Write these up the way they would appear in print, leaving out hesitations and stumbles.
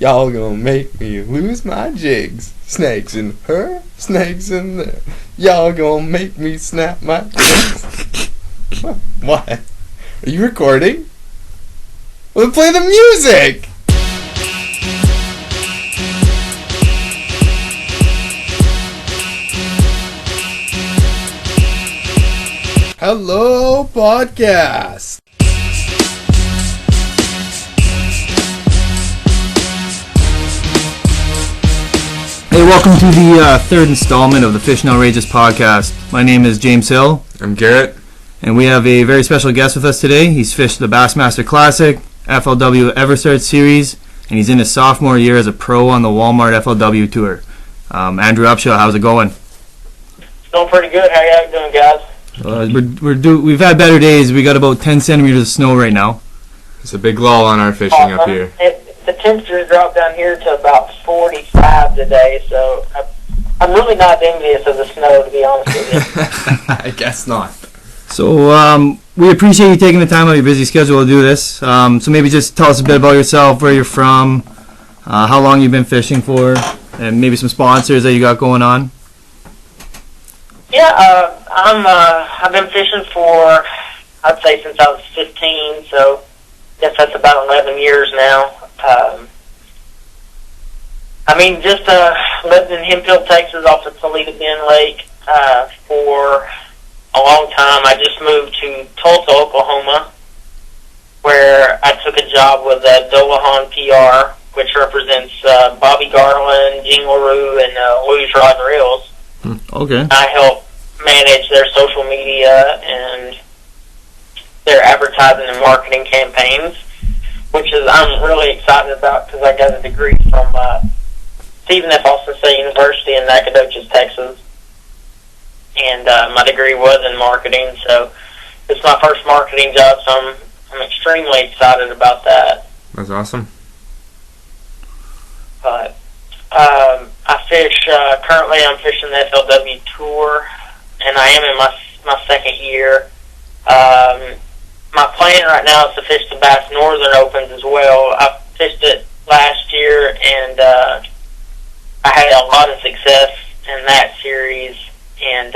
Y'all gonna make me lose my jigs. Snakes in her, snakes in there. Y'all gonna make me snap my jigs. What? Are you recording? Well, then play the music! Hello, podcast! Hey, welcome to the third installment of the Fishing Outrageous podcast. My name is James Hill. I'm Garrett. And we have a very special guest with us today. He's fished the Bassmaster Classic, FLW Everstart Series, and he's in his sophomore year as a pro on the Walmart FLW Tour. Andrew Upshaw, how's it going? It's going pretty good. How you doing, guys? We've had better days. We got about 10 centimeters of snow right now. It's a big lull on our fishing up here. The temperature dropped down here to about 45 today, so I'm really not envious of the snow, to be honest with you. I guess not. So we appreciate you taking the time out of your busy schedule to do this. So maybe just tell us a bit about yourself, where you're from, how long you've been fishing for, and maybe some sponsors that you got going on. Yeah, I've been fishing for, I'd say, since I was 15, so I guess that's about 11 years now. Just lived in Hemphill, Texas, off the Toledo Bend Lake for a long time. I just moved to Tulsa, Oklahoma, where I took a job with Dolahan PR, which represents Bobby Garland, Jingleroo, and Lou's Rod and Reels. Okay. I help manage their social media and their advertising and marketing campaigns, which I'm really excited about because I got a degree from Stephen F. Austin State University in Nacogdoches, Texas, and my degree was in marketing. So it's my first marketing job, so I'm extremely excited about that. That's awesome. But I fish currently. I'm fishing the FLW Tour, and I am in my second year. My plan right now is to fish the Bass Northern Opens as well. I fished it last year, and I had a lot of success in that series. And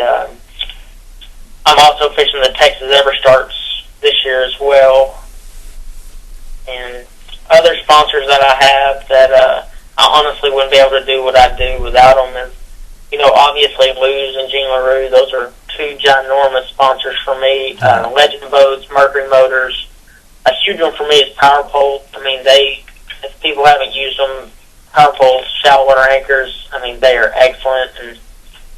I'm also fishing the Texas Everstarts this year as well. And other sponsors that I have that I honestly wouldn't be able to do what I do without them is, obviously Lou's and Jingleroo. Those are two ginormous sponsors for me. Legend Boats, Mercury Motors. A huge one for me is Power Pole. If people haven't used them, Power Poles, shallow water anchors, they are excellent. And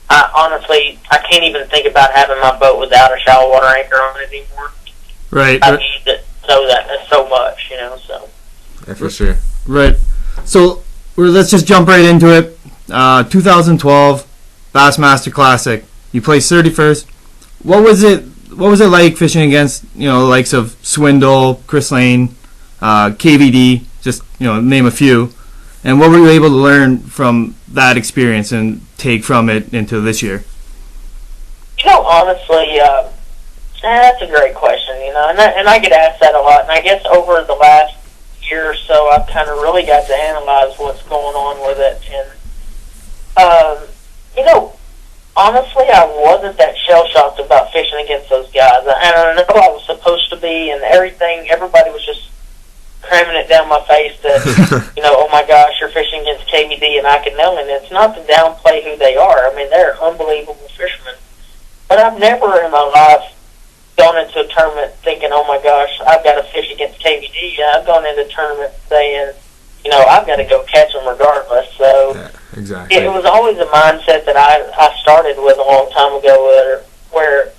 I can't even think about having my boat without a shallow water anchor on it anymore. Right. I use it so much, so. Yeah, for sure. Right. So let's just jump right into it. 2012 Bassmaster Classic. You placed 31st. What was it like fishing against the likes of Swindle, Chris Lane, KVD, just name a few? And what were you able to learn from that experience and take from it into this year? Honestly, that's a great question. And I get asked that a lot. And I guess over the last year or so, I've kind of really got to analyze what's going on with it. And honestly, I wasn't that shell-shocked about fishing against those guys. And I know I was supposed to be, and everybody was just cramming it down my face that, oh my gosh, you're fishing against KVD and Icannell, and it's not to downplay who they are. They're unbelievable fishermen. But I've never in my life gone into a tournament thinking, oh my gosh, I've got to fish against KVD. I've gone into tournaments saying, I've got to go catch them regardless. So yeah, exactly. It was always a mindset that I started with a long time ago where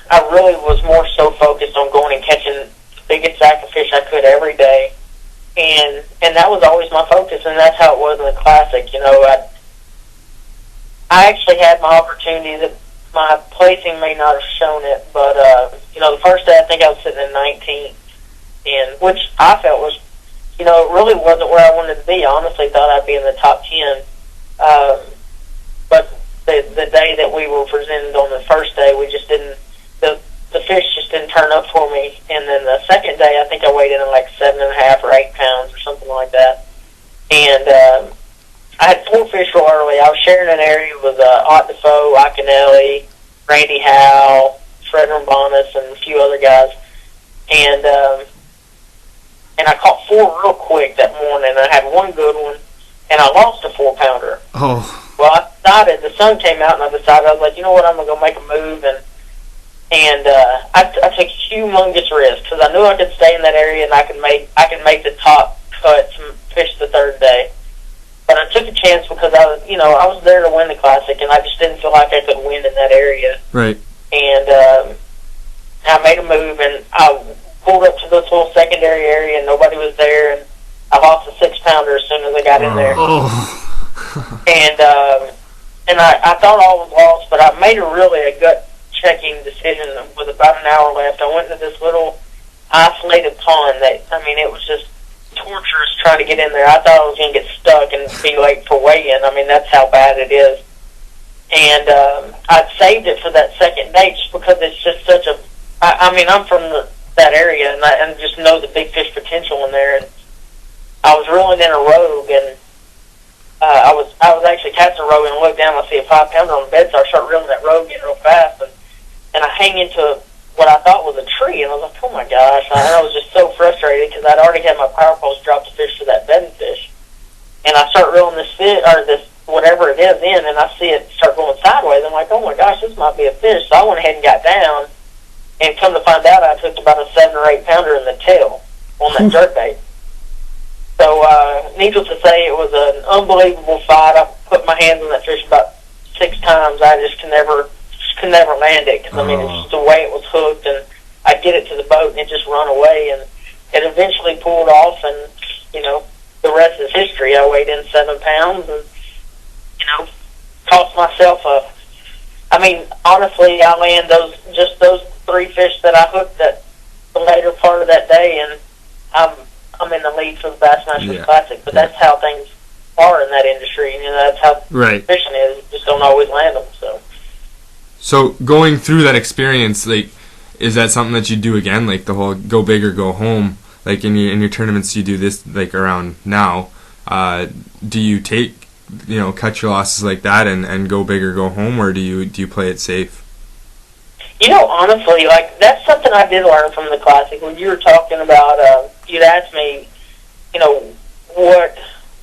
I really was more so focused on going and catching the biggest sack of fish I could every day. And that was always my focus, and that's how it was in the Classic. I actually had my opportunity that my placing may not have shown it, but, the first day I think I was sitting in 19th, and which I felt was, it really wasn't where I wanted to be. I honestly thought I'd be in the top 10. But the day that we were presented on the first day, we just didn't, the fish just didn't turn up for me. And then the second day, I think I weighed in at like 7.5 or 8 pounds or something like like that. And I had 4 fish real early. I was sharing an area with Ott Defoe, Iaconelli, Randy Howe, Fred Rambonis, and a few other guys. And I caught 4 real quick that morning. I had one good one, and I lost a 4-pounder. Oh. Well, I decided, the sun came out, and I decided, I was like, you know what, I'm going to go make a move, and I took a humongous risk, because I knew I could stay in that area, and I could make the top cut to fish the 3rd day. But I took a chance because I was there to win the Classic, and I just didn't feel like I could win in that area. Right. And I made a move, and I pulled up to this little secondary area, and nobody was there, and I lost a 6-pounder as soon as I got in there. Oh. And I thought all was lost, but I made a gut-checking decision with about an hour left. I went into this little isolated pond that, it was just torturous trying to get in there. I thought I was going to get stuck and be late for weigh-in. That's how bad it is. And I'd saved it for that 2nd day just because it's just such a... I'm from that area, and I just know the big fish potential in there. And I was reeling in a rogue, and I was actually casting a rogue, and I looked down, and I see a 5-pounder on the bed, so I start reeling that rogue in real fast, and I hang into what I thought was a tree, and I was like, oh my gosh, and I was just so frustrated because I'd already had my power post drop to fish for that bedding fish, and I start reeling this fish, or this whatever it is in, and I see it start going sideways. I'm like, oh my gosh, this might be a fish, so I went ahead and got down, and come to find out, I took about a 7 or 8-pounder in the tail on that jerkbait. So, needless to say, it was an unbelievable fight. I put my hands on that fish about 6 times. I just could never land it because it's just the way it was hooked, and I'd get it to the boat and it just run away, and it eventually pulled off, and the rest is history. I weighed in 7 pounds, and cost myself honestly, I land those 3 fish that I hooked at the later part of that day, and I'm in the lead for the Bassmasters Classic. But that's how things are in that industry. That's how fishing is. You just don't always land them. So going through that experience, is that something that you do again? Like the whole go big or go home? Like in your tournaments, you do this around now. Do you take cut your losses like that and go big or go home, or do you play it safe? Honestly, that's something I did learn from the Classic. When you were talking about, you'd asked me,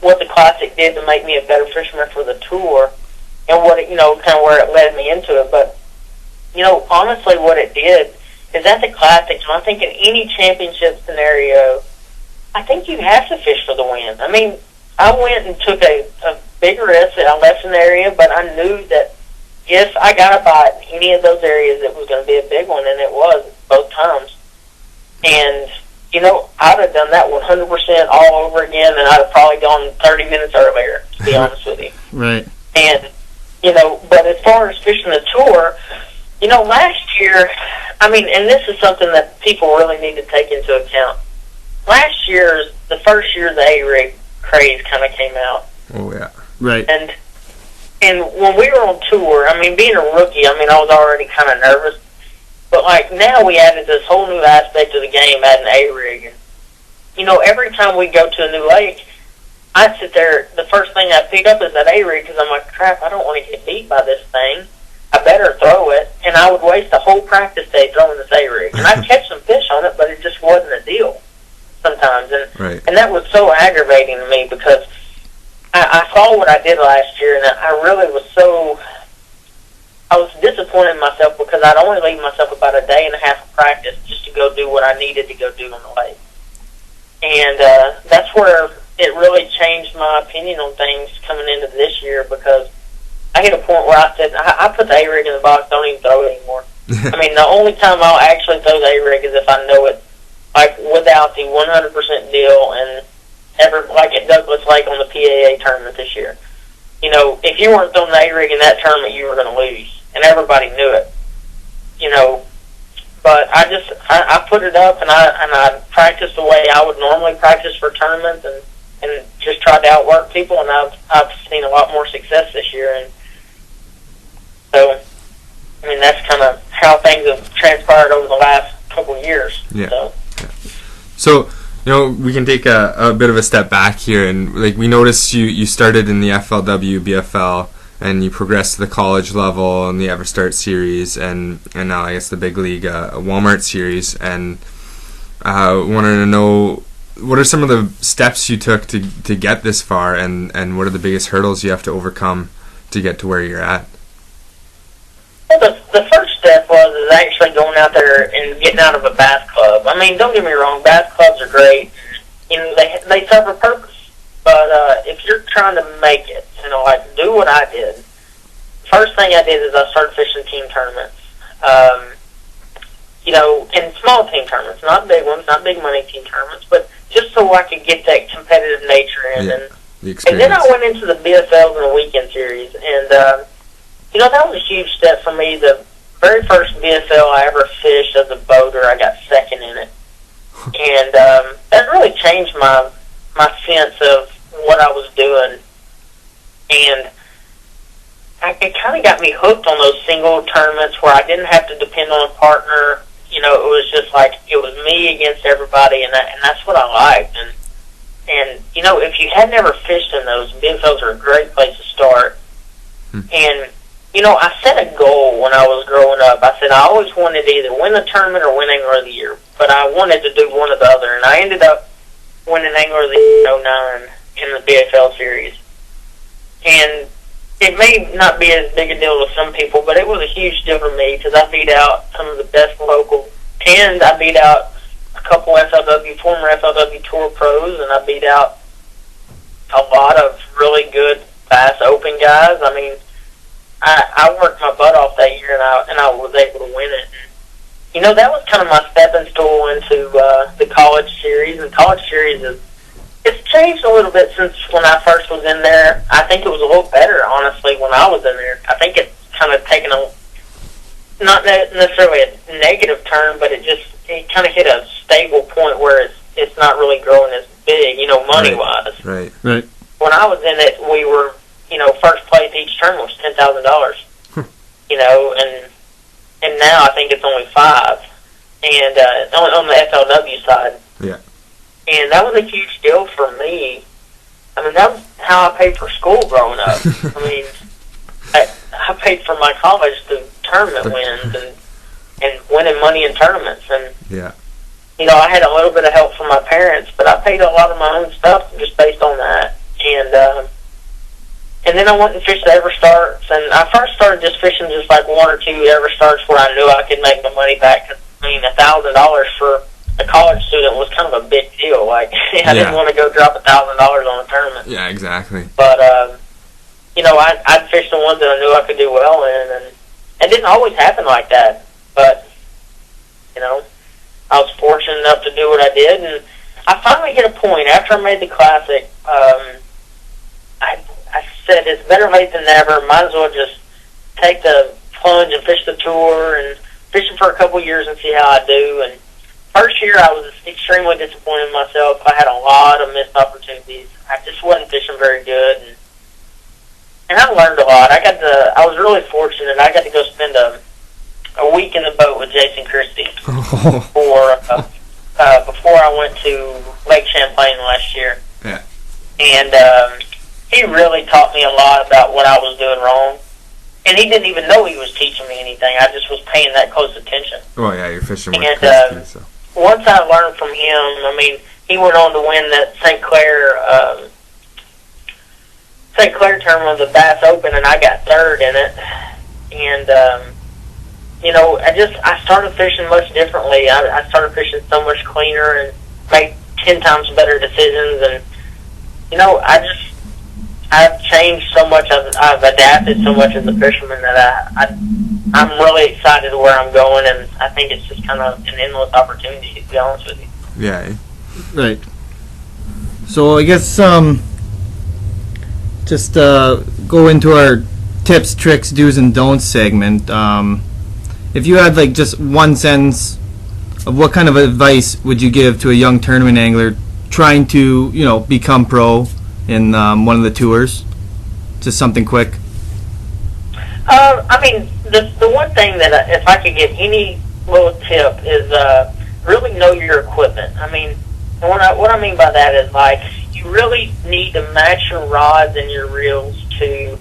what the Classic did to make me a better fisherman for the tour, and what kind of where it led me into it. But, honestly, what it did is at the Classic, and I think in any championship scenario, I think you have to fish for the win. I went and took a bigger risk that I left in the area, but I knew that if I got a bite in any of those areas, it was going to be a big one, and it was both times. And, I'd have done that 100% all over again, and I'd have probably gone 30 minutes earlier, to be honest with you. Right. And, but as far as fishing the tour, last year, and this is something that people really need to take into account. Last year, the first year the A-rig craze kind of came out. Oh, yeah. Right. And when we were on tour, being a rookie, I was already kind of nervous. But, now we added this whole new aspect of the game, adding A-rig. And, every time we go to a new lake, I'd sit there, the first thing I pick up is that A-rig, because I'm like, crap, I don't want to get beat by this thing. I better throw it. And I would waste a whole practice day throwing this A-rig. And I'd catch some fish on it, but it just wasn't a deal sometimes. And that was so aggravating to me because I saw what I did last year, and I really was I was disappointed in myself because I'd only leave myself about a day and a half of practice just to go do what I needed to go do on the lake. And that's where it really changed my opinion on things coming into this year, because I hit a point where I said, I put the A-rig in the box, don't even throw it anymore. The only time I'll actually throw the A-rig is if I know it, without the 100% deal, and like at Douglas Lake on the PAA tournament this year. If you weren't throwing the A-rig in that tournament, you were going to lose, and everybody knew it. But I put it up, and I practiced the way I would normally practice for tournaments, and just tried to outwork people, and I've seen a lot more success this year. And so, that's kind of how things have transpired over the last couple of years. Yeah. So We can take a bit of a step back here, and like we noticed you started in the FLW, BFL, and you progressed to the college level and the EverStart series, and now I guess the big league Walmart series. And wanted to know, what are some of the steps you took to get this far, and what are the biggest hurdles you have to overcome to get to where you're at? Well, the first step is actually going out there and getting out of a bass club. I mean, don't get me wrong, bass clubs are great. They serve a purpose. But if you're trying to make it, like do what I did. First thing I did is I started fishing team tournaments. And small team tournaments, not big ones, not big money team tournaments, but just so I could get that competitive nature in. Yeah, and then I went into the BFLs and the weekend series, and that was a huge step for me. The very first BFL I ever fished as a boater, I got second in it, and that really changed my sense of what I was doing, and it kind of got me hooked on those single tournaments where I didn't have to depend on a partner. It was just like it was me against everybody, and that's what I liked. And if you had never fished in those, BFLs are a great place to start. And I set a goal when I was growing up. I said I always wanted to either win the tournament or win Angler of the Year, but I wanted to do one or the other, and I ended up winning Angler of the Year in 2009 in the BFL series. And it may not be as big a deal to some people, but it was a huge deal for me because I beat out some of the best local, and I beat out a couple former FLW Tour pros, and I beat out a lot of really good Bass Open guys. I mean, I worked my butt off that year, and I was able to win it. And, that was kind of my stepping stool into the college series. And college series it's changed a little bit since when I first was in there. I think it was a little better, honestly, when I was in there. I think it's kind of taken not necessarily a negative turn, but it kind of hit a stable point where it's not really growing as big, money-wise. Right. When I was in it, we were, first place each turn was $10,000. And now I think it's only $5,000, and on the FLW side. Yeah. And that was a huge deal for me. I mean, that was how I paid for school growing up. I mean, I paid for my college through tournament wins and winning money in tournaments. And, yeah. I had a little bit of help from my parents, but I paid a lot of my own stuff just based on that. And then I went and fished the EverStarts, and I first started just fishing just like one or two EverStarts where I knew I could make my money back. Cause, $1,000 for a college student was kind of a big deal. Like, I didn't want to go drop $1,000 on a tournament. Yeah, exactly. But, I'd fish the ones that I knew I could do well in, and it didn't always happen like that. But, I was fortunate enough to do what I did, and I finally hit a point after I made the Classic. I said it's better late than never. Might as well just take the plunge and fish the tour and fish it for a couple years and see how I do. And first year I was extremely disappointed in myself. I had a lot of missed opportunities. I just wasn't fishing very good, and I learned a lot. I was really fortunate. I got to go spend a week in the boat with Jason Christie before I went to Lake Champlain last year. Yeah. And he really taught me a lot about what I was doing wrong. And he didn't even know he was teaching me anything. I just was paying that close attention. Oh, yeah, you're fishing with Christie, so. Once I learned from him, he went on to win that St. Clair tournament of the Bass Open, and I got third in it. And, I started fishing much differently. I started fishing so much cleaner and made 10 times better decisions. And, I've changed so much. I've adapted so much as a fisherman that I'm really excited where I'm going, and I think it's just kind of an endless opportunity, to be honest with you. Yeah. Right. So I guess just go into our tips, tricks, do's, and don'ts segment. If you had just one sentence of what kind of advice would you give to a young tournament angler trying to become pro in one of the tours? Just something quick. The one thing that if I could give any little tip is really know your equipment. And what I mean by that is, like, you really need to match your rods and your reels to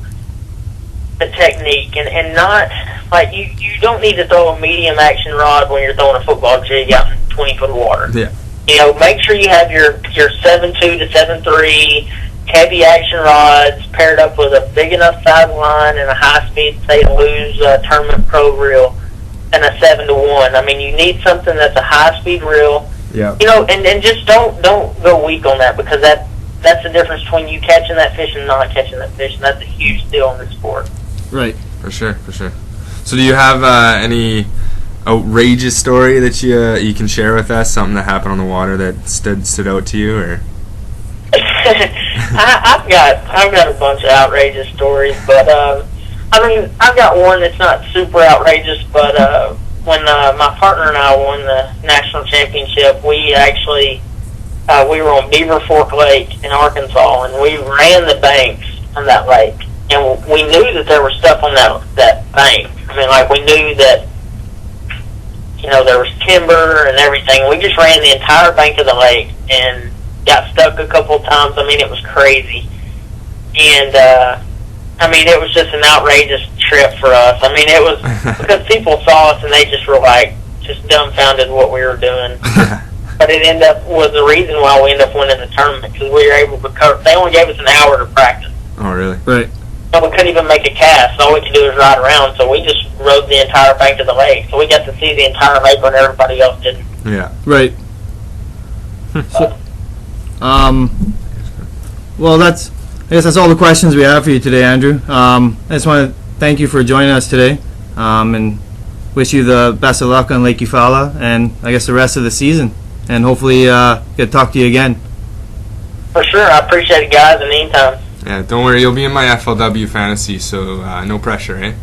the technique, and not, like, you don't need to throw a medium action rod when you're throwing a football jig out in 20 foot of water. Yeah. You know, make sure you have your 7.2 to 7.3 heavy action rods paired up with a big enough size line and a high speed, say, lose tournament pro reel, and a 7-to-1. I mean, you need something that's a high speed reel. Yeah. You know, and just don't go weak on that, because that's the difference between you catching that fish and not catching that fish, and that's a huge deal in this sport. Right. For sure. So do you have any outrageous story that you can share with us? Something that happened on the water that stood out to you, or? I've got a bunch of outrageous stories, but I mean, I've got one that's not super outrageous, but when my partner and I won the national championship, we actually we were on Beaver Fork Lake in Arkansas, and we ran the banks on that lake, and we knew that there was stuff on that bank. I mean, like, we knew that, you know, there was timber and everything. We just ran the entire bank of the lake and got stuck a couple of times. I mean, it was crazy. And, I mean, it was just an outrageous trip for us. I mean, it was because people saw us and they just were, like, just dumbfounded what we were doing. But it was the reason why we ended up winning the tournament, because we were able to cover. They only gave us an hour to practice. Oh, really? Right. And we couldn't even make a cast. All we could do was ride around, so we just rode the entire bank of the lake. So we got to see the entire lake when everybody else didn't. Yeah. Right. So, well, I guess that's all the questions we have for you today, Andrew. I just want to thank you for joining us today, and wish you the best of luck on Lake Eufaula, and I guess the rest of the season. And hopefully get to talk to you again. For sure. I appreciate it, guys, and anytime. Yeah, don't worry, you'll be in my FLW fantasy, so no pressure, eh?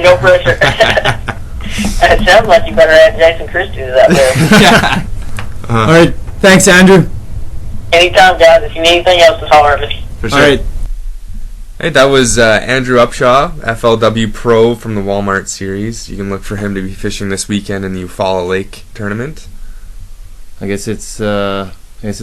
No pressure. It sounds like you better add Jason Christie out there. Yeah. All right. Thanks, Andrew. Anytime, guys. If you need anything else, just holler at me. For sure. All right. Hey, that was Andrew Upshaw, FLW Pro from the Walmart Series. You can look for him to be fishing this weekend in the Eufaula Lake tournament. I guess it's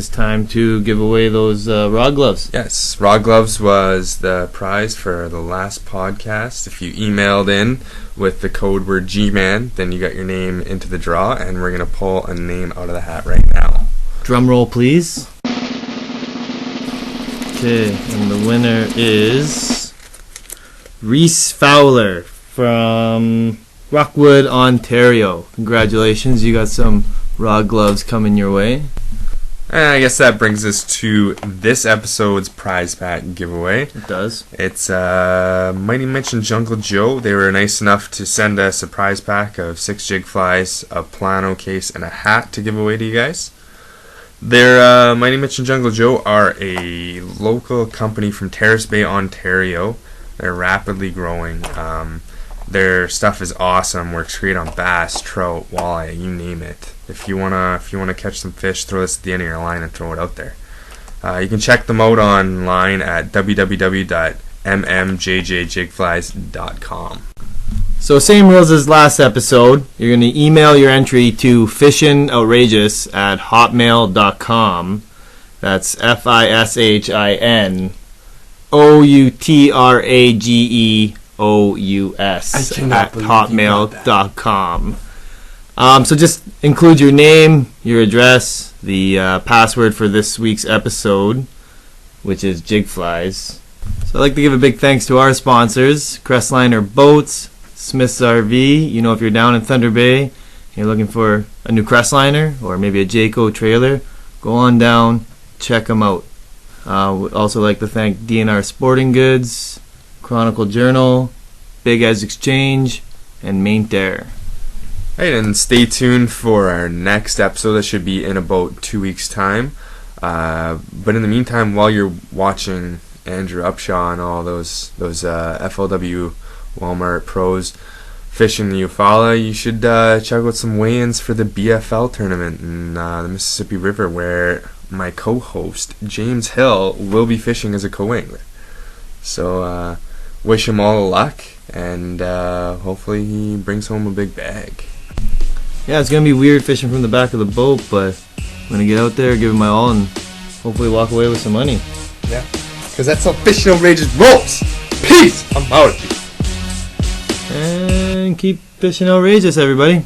time to give away those rod gloves. Yes, rod gloves was the prize for the last podcast. If you emailed in with the code word G-Man, then you got your name into the draw, and we're going to pull a name out of the hat right now. Drum roll, please. Okay, and the winner is Reese Fowler from Rockwood, Ontario. Congratulations, you got some rod gloves coming your way. And I guess that brings us to this episode's prize pack giveaway. It does. It's Mighty Mitch and Jungle Joe. They were nice enough to send us a prize pack of 6 jig flies, a plano case, and a hat to give away to you guys. They're Mighty Mitch and Jungle Joe are a local company from Terrace Bay, Ontario. They're rapidly growing. Their stuff is awesome. Works great on bass, trout, walleye, you name it. If you wanna catch some fish, throw this at the end of your line and throw it out there. You can check them out online at www.mmjjjigflies.com. So same rules as last episode. You're going to email your entry to fishinoutrageous@hotmail.com. That's FISHINOUTRAGEOUS@hotmail.com. So just include your name, your address, the password for this week's episode, which is Jig Flies. So I'd like to give a big thanks to our sponsors, Crestliner Boats, Smith's RV. You know, if you're down in Thunder Bay and you're looking for a new Crestliner or maybe a Jayco trailer, go on down, check them out. We'd also like to thank DNR Sporting Goods, Chronicle Journal, Big Az Exchange, and Maint Air. Right, and stay tuned for our next episode. That should be in about 2 weeks' time. But in the meantime, while you're watching Andrew Upshaw and all those FLW Walmart pros fishing the Eufaula, you should check out some weigh-ins for the BFL tournament in the Mississippi River, where my co-host James Hill will be fishing as a co-angler. So wish him all the luck, and hopefully he brings home a big bag. Yeah, it's going to be weird fishing from the back of the boat, but I'm gonna get out there, give it my all, and hopefully walk away with some money. Yeah. Because that's how Fishing Outrageous rolls. Peace. I'm out. And keep fishing outrageous, everybody.